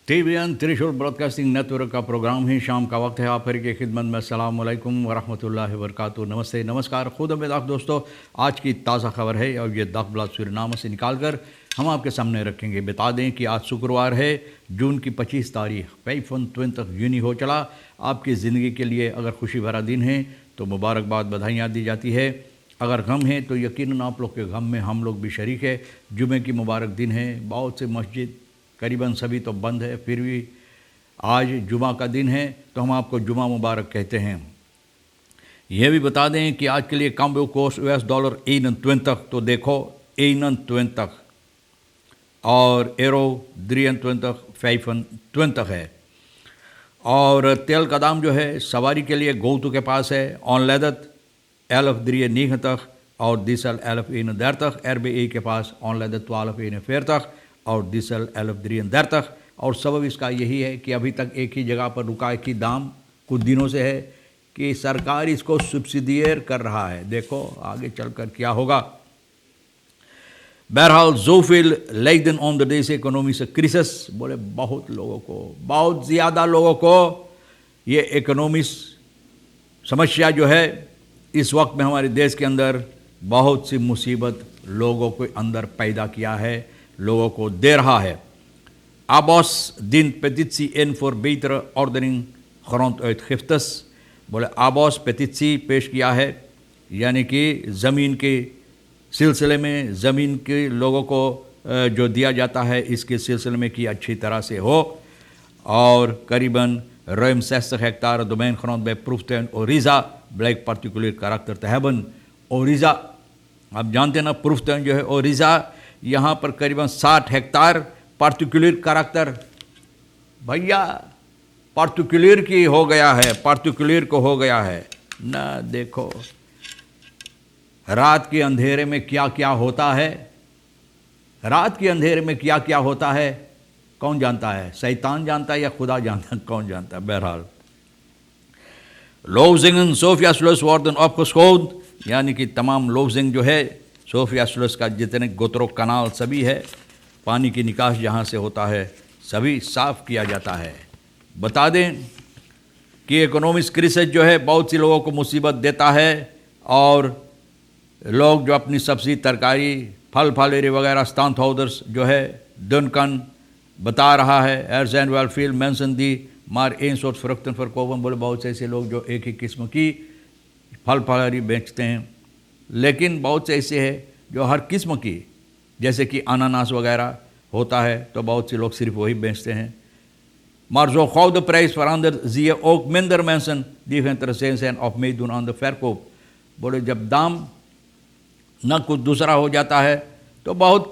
TVN त्रिशूल broadcasting network का programme है। शाम का वक्त है, आप फिर की खिदमत में। अस्सलाम वालेकुम वरहमतुल्लाहि वबरकातुहू। नमस्ते, नमस्कार, खुद में दोस्तों। आज की ताज़ा खबर है और ये दखबलात सूरीनाम से निकाल कर हम आपके सामने रखेंगे। बता दें कि आज शुक्रवार है, जून की 25 तारीख 25 यूनी हो चला। आपकी ज़िंदगी के लिए अगर खुशी भरा दिन है तो मुबारकबाद, बधाइयाँ दी जाती है। अगर गम है तो यकीनन आप लोग के गम में हम लोग भी शरीक है। जुमे की मुबारक दिन है। बहुत से मस्जिद करीबन सभी तो बंद है, फिर भी आज जुमा का दिन है तो हम आपको जुमा मुबारक कहते हैं। यह भी बता दें कि आज के लिए कॉम्बो कोर्स US डॉलर 21 तो देखो 21 और एरो 23 है। और तेल का दाम जो है सवारी के लिए गोतु के पास है ऑनलेदत 11 और डीजल 11 RBI के पास ऑनलेदत 12 और डीजल 11 और सबब इसका यही है कि अभी तक एक ही जगह पर रुका एक ही दाम कुछ दिनों से है कि सरकार इसको सब्सिडियर कर रहा है। देखो आगे चलकर क्या होगा। बहरहाल जोफिल लेकिन ऑन द डे से इकोनॉमी से क्रिसिस बोले बहुत लोगों को, बहुत ज़्यादा लोगों को ये इकोनॉमी समस्या जो है इस वक्त में हमारे देश के अंदर बहुत सी मुसीबत लोगों के अंदर पैदा किया है, लोगों को दे रहा है। Abos dient petitie in voor betere ordening gronduitgiftes। बोले आबॉस पेटिशी पेश किया है, यानी कि ज़मीन के सिलसिले में ज़मीन के लोगों को जो दिया जाता है इसके सिलसिले में कि अच्छी तरह से हो। और करीबन ruim 60 hectare domeingrond bij proeftuin Oriza blijkt particulier karakter te hebben। ओरिज़ा आप जानते हैं ना, proeftuin जो है ओरिज़ा, यहाँ पर करीबन 60 हेक्टार पार्टिकुलर करैक्टर। भैया पार्टिकुलर की हो गया है, पार्टिकुलर को हो गया है ना। देखो रात के अंधेरे में क्या क्या होता है, रात के अंधेरे में क्या क्या होता है कौन जानता है? शैतान जानता है या खुदा जानता है? कौन जानता है? बहरहाल लोवजिंगन सोफिया स्लुइस worden opgeschoond, यानी कि तमाम लोवजिंग जो है सोफिया स्लुइस का जितने गोत्रो कनाल सभी है, पानी की निकास जहाँ से होता है सभी साफ़ किया जाता है। बता दें कि इकोनॉमिक क्रिसिस जो है बहुत सी लोगों को मुसीबत देता है और लोग जो अपनी सब्ज़ी, तरकारी, फल फलेरी वगैरह स्टानथोदर्स जो है डनकन बता रहा है एरजैन वेलफील्ड मेंशन दी मार इन सोट फ्रुक्तन फॉर कोवन। बोले बहुत से ऐसे लोग जो एक ही किस्म की फल फलेरी बेचते हैं, लेकिन बहुत से ऐसे हैं जो हर किस्म की, जैसे कि अनानास वगैरह होता है तो बहुत से लोग सिर्फ वही बेचते हैं। Maar zo gauw de prijs verandert zie je ook minder mensen die geïnteresseerd zijn of meedoen aan de verkoop। बोले जब दाम न कुछ दूसरा हो जाता है तो बहुत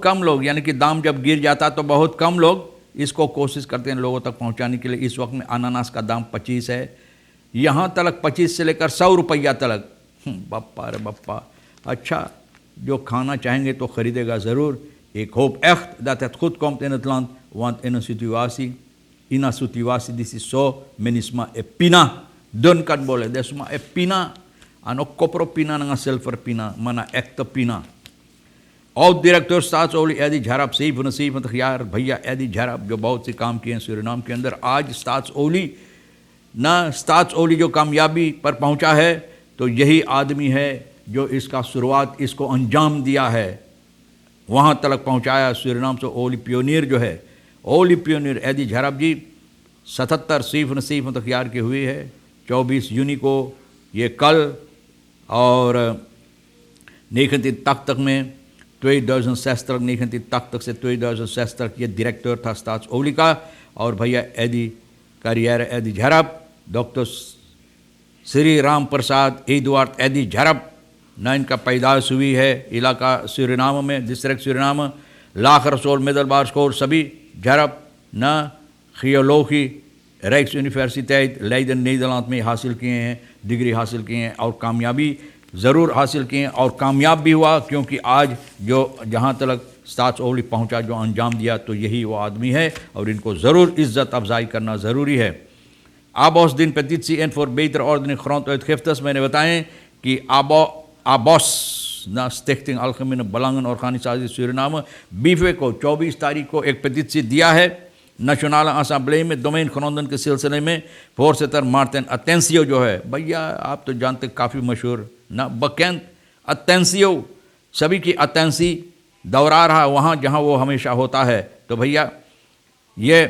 कम लोग यानी कि दाम जब गिर जाता तो बहुत कम लोग इसको कोशिश करते हैं लोगों तक पहुंचाने के लिए। इस वक्त में अनानास का दाम 25 है, यहाँ तक 25 से लेकर 100 रुपया तक। बप्पा रे बप्पा। अच्छा, जो खाना चाहेंगे तो ख़रीदेगा ज़रूर। Ik hoop echt dat het goed komt in het land, want in een situatie dit is zo, menisma e pina, dun kan boleh, desma e pina, ano kopro pina nanga silver pina, mana echte pina। oud-directeur staatsolie Eddie Jarab 77 jaar, भैया AD झरब जो बहुत से काम किए हैं Suriname के अंदर। आज स्टाट्सओली जो कामयाबी पर पहुंचा है तो यही आदमी है जो इसका शुरुआत, इसको अंजाम दिया है, वहाँ तक पहुँचाया। सूरीनाम से ओली पियोनियर जो है, ओली पियोनियर एडी झरब जी 77 यार की हुई है 24 यूनी को ये कल। और 1980 में 1980 से 2060 ये डायरेक्टर था स्टाट्सओली का। और भैया एडी करियर एडी झरब डॉक्टर श्री राम प्रसाद एडवर्ड एडी झरब न इनका पैदाइश हुई है इलाका सूरीनाम में, डिस्ट्रिक्ट सूरीनाम, लाख रसोल मिडलबार स्कोर सभी झरब न खियोलोगी rijks यूनिवर्सिटी लेiden नीदरलैंड में हासिल किए हैं, डिग्री हासिल किए हैं और कामयाबी ज़रूर हासिल किए हैं और कामयाब भी हुआ, क्योंकि आज जो जहाँ तक स्टाट्सओली पहुँचा, जो अंजाम दिया, तो यही वो आदमी है और इनको ज़रूर इज़्ज़त अफजाई करना ज़रूरी है। आबॉस दिन petitie in voor betere ordening gronduitgiftes। मैंने बताएं कि आबॉस na Stichting Algemene Belangen Organisatie Suriname बीफे को 24 तारीख को एक पेटिशन दिया है नेशनल असेंबली में डोमेन खनन के सिलसिले में। voorzitter मार्टिन अटेंसियो जो है, भैया आप तो जानते काफ़ी मशहूर ना बकेंद अटेंसियो, सभी की अटेंसी दौरा रहा वहाँ जहाँ वो हमेशा होता है। तो भैया ये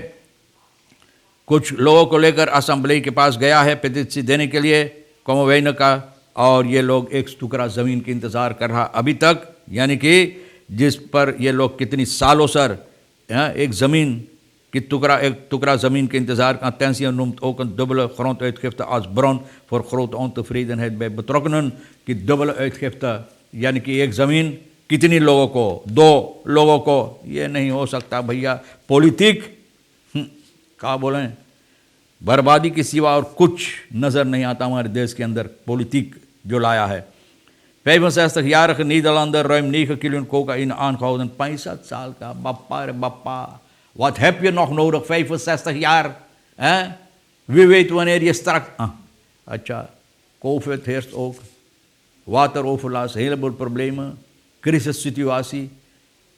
कुछ लोगों को लेकर असेंबली के पास गया है पेटिशन देने के लिए कॉमोवेन का, और ये लोग एक टुकड़ा ज़मीन के इंतज़ार कर रहा अभी तक, यानी कि जिस पर ये लोग कितनी सालों सर एक ज़मीन की एक टुकड़ा ज़मीन के इंतज़ार का tensie noemt ook een dubbele gronduitgifte als bron voor grote ontevredenheid bij betrokkenen की डबल uitgifte, यानी कि एक ज़मीन कितनी लोगों को, 2 लोगों को, ये नहीं हो सकता भैया। पॉलिटिक क्या बोलें, बर्बादी के सिवा और कुछ नज़र नहीं आता हमारे देश के अंदर पॉलिटिक जो लाया है। 65-jarige Nederlander ruim 9 kilo cocaïne aangehouden, 65 साल का, बाप्पा रे Bappa, wat heb je nog nodig, 65 jaar? Wie weet wanneer je straks... अच्छा, COVID heerst ook, wateroverlast, een heleboel problemen, crisissituatie.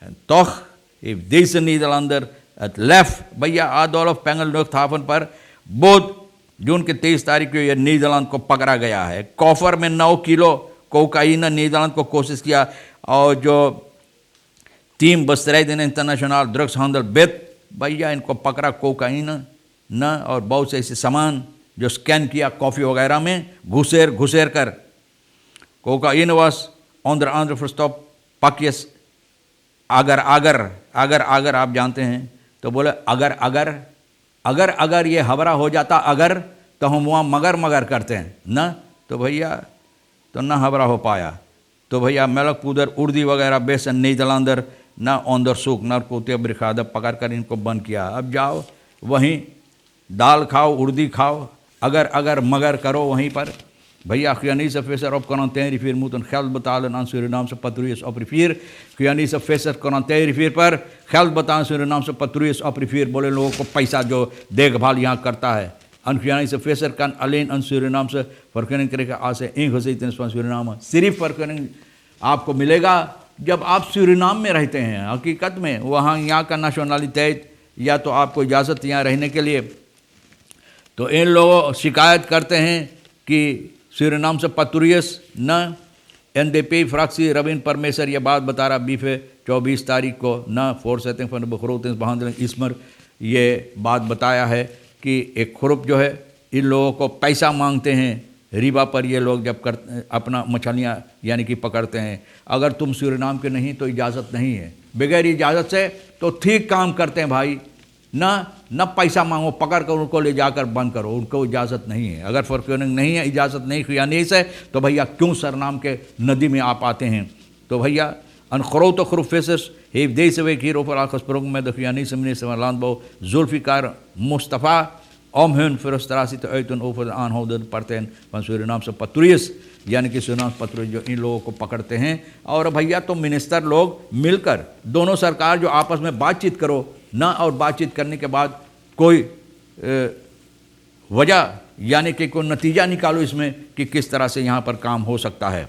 En toch heeft deze Nederlander het lef, भैया Adolf Pengel luchthaven पर बोध जून के 23 तारीख को यह नीदरलैंड को पकड़ा गया है। कॉफर में 9 किलो कोकाइन नीदरलैंड को कोशिश किया, और जो टीम बस्ट्राइडन इंटरनेशनल ड्रग्स हैंडल बेत, भैया इनको पकड़ा कोकाइन न और बहुत से ऐसे सामान जो स्कैन किया कॉफ़ी वगैरह में घुसेर कर। कोकाइन वास ऑन आंध्र फुलस्टॉप पकियस अगर आप जानते हैं तो बोले अगर ये हवरा हो जाता अगर, तो हम वहाँ मगर करते हैं ना, तो भैया तो ना हवरा हो पाया। तो भैया मेलक पुदर उर्दी वगैरह बेसन नीदरलैंडर ना onderzoek नारकोटिक ब्रिगादे पकड़ कर इनको बंद किया। अब जाओ वहीं दाल खाओ, उर्दी खाओ, अगर मगर करो वहीं पर। भैया Guyanese visser op Conantijnrivier moeten geld betalen aan Surinaamse patrouilles op rivier। Guyanese visser Conantijnrivier पर geld betalen Surinaamse patrouilles op rivier, बोले लोगों को पैसा जो देखभाल यहाँ करता है। Een Guyanese visser kan alleen een Surinaamse vergunning krijgen als hij ingezeten is van Suriname। सिर्फ vergunning आपको मिलेगा जब आप सूरीनाम में रहते हैं। हकीकत में वहाँ यहाँ का नेशनलिटेट या तो आपको इजाज़त यहाँ रहने के लिए। तो इन लोगों शिकायत करते हैं कि सूरीनाम से पत्रुयस न NDP फ्रैक्सी रवीन परमेश्वर ये बात बता रहा बीफे 24 तारीख को न voorzetting van de begrotingsbehandeling इसमर ये बात बताया है कि एक ग्रुप जो है इन लोगों को पैसा मांगते हैं रिबा पर। ये लोग जब अपना मछलियाँ यानी कि पकड़ते हैं, अगर तुम सूरीनाम के नहीं तो इजाज़त नहीं है, बगैर इजाज़त से तो ठीक काम करते हैं भाई। न पैसा मांगो, पकड़ कर उनको ले जाकर बंद करो, उनको इजाज़त नहीं है। अगर फॉरक्यूनिंग नहीं है, इजाज़त नहीं Guyanese है, तो भैया क्यों सरनाम के नदी में आप आते हैं। तो भैया een grote groep vissers heeft deze week hierover al gesproken met de Guyanese minister van Landbouw Zulfikar Mustafa om hun frustratie te uiten over de aanhoudende partijen van Surinaamse patrouilles, यानी कि Surinaamse patrouille जो इन लोगों को पकड़ते हैं। और भैया तो मिनिस्टर लोग मिलकर दोनों सरकार जो आपस में बातचीत करो ना, और बातचीत करने के बाद कोई वजह यानी कि कोई नतीजा निकालो इसमें कि किस तरह से यहाँ पर काम हो सकता है।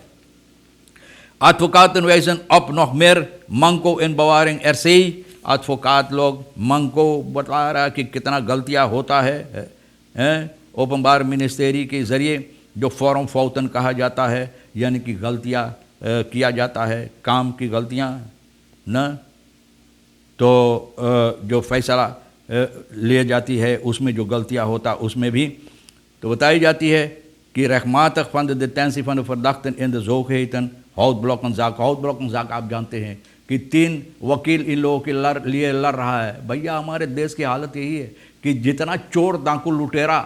Advocaten wijzen op nog meer manko in bewaring RC। advocaat लोग manko बता रहा कि कितना गलतियाँ होता है ओपनबार मिनिस्ट्री के ज़रिए जो फॉर्म फाउतन कहा जाता है, यानी कि गलतियाँ किया जाता है, काम की गलतियाँ न, तो जो फैसला ले जाती है उसमें जो गलतियाँ होता उसमें भी तो बताई जाती है कि rechtmatig van de detentie van de verdachten in de zogeheten houtblokkenzaak आप जानते हैं कि 3 वकील इन लोगों के लिए लड़ रहा है। भैया हमारे देश की हालत यही है कि जितना चोर डाकू लुटेरा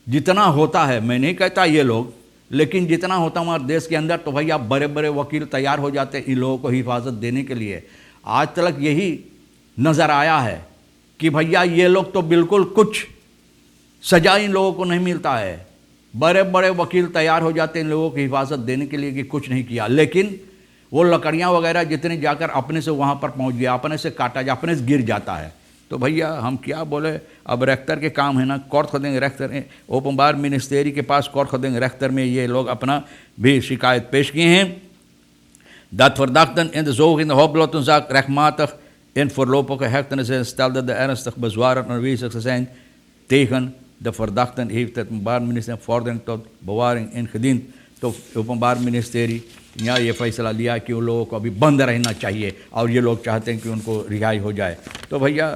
जितना होता है, मैं नहीं कहता ये लोग, लेकिन जितना होता हमारे देश के अंदर, तो भैया बड़े बड़े वकील तैयार हो जाते हैं इन लोगों को हिफाजत देने के लिए। आज तक यही नज़र आया है कि भैया ये लोग तो बिल्कुल कुछ सजा इन लोगों को नहीं मिलता है। बड़े बड़े वकील तैयार हो जाते हैं इन लोगों की हिफाजत देने के लिए कि कुछ नहीं किया, लेकिन वो लकड़ियाँ वगैरह जितने जाकर अपने से वहाँ पर पहुँच गया, अपने से काटा जा, अपने से गिर जाता है। तो भैया हम क्या बोले, अब रेक्टर के काम है ना, कोर्ट खदेंगे रेक्टर ओपनबार मिनिस्ट्री के पास कोर्ट खदेंगे रेक्टर में ये लोग अपना भी शिकायत पेश किए हैं। Dat verdachten in de zogeheten Hoplottenzaak rechtmatig in voorlopige hechtenis zijn, stelde de ernstig bezwaren aanwezig zijn tegen de verdachten, heeft het Openbaar Ministerie een vordering tot bewaring ingediend. तो ओपनबार मिनिस्ट्री यहाँ ये फैसला लिया कि उन लोगों को अभी बंद रहना चाहिए और ये लोग चाहते हैं कि उनको रिहाई हो जाए। तो भैया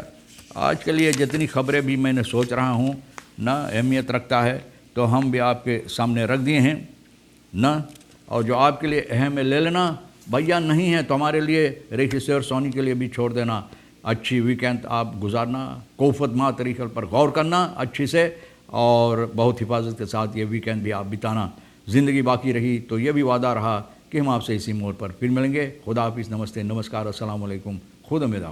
आज के लिए जितनी खबरें भी मैंने सोच रहा हूँ ना अहमियत रखता है, तो हम भी आपके सामने रख दिए हैं ना, और जो आपके लिए अहम है ले लेना, भैया नहीं है तो हमारे लिए रजिस्टर सोनी के लिए भी छोड़ देना। अच्छी वीकेंड आप गुजारना, कोफत माह तरीक़े पर गौर करना अच्छी से, और बहुत हिफाजत के साथ ये वीकेंड भी आप बिताना। ज़िंदगी बाकी रही तो ये भी वादा रहा कि हम आपसे इसी मोड़ पर फिर मिलेंगे। खुदा हाफिज़, नमस्ते, नमस्कार, अस्सलाम वालेकुम, खुद उम्मीद।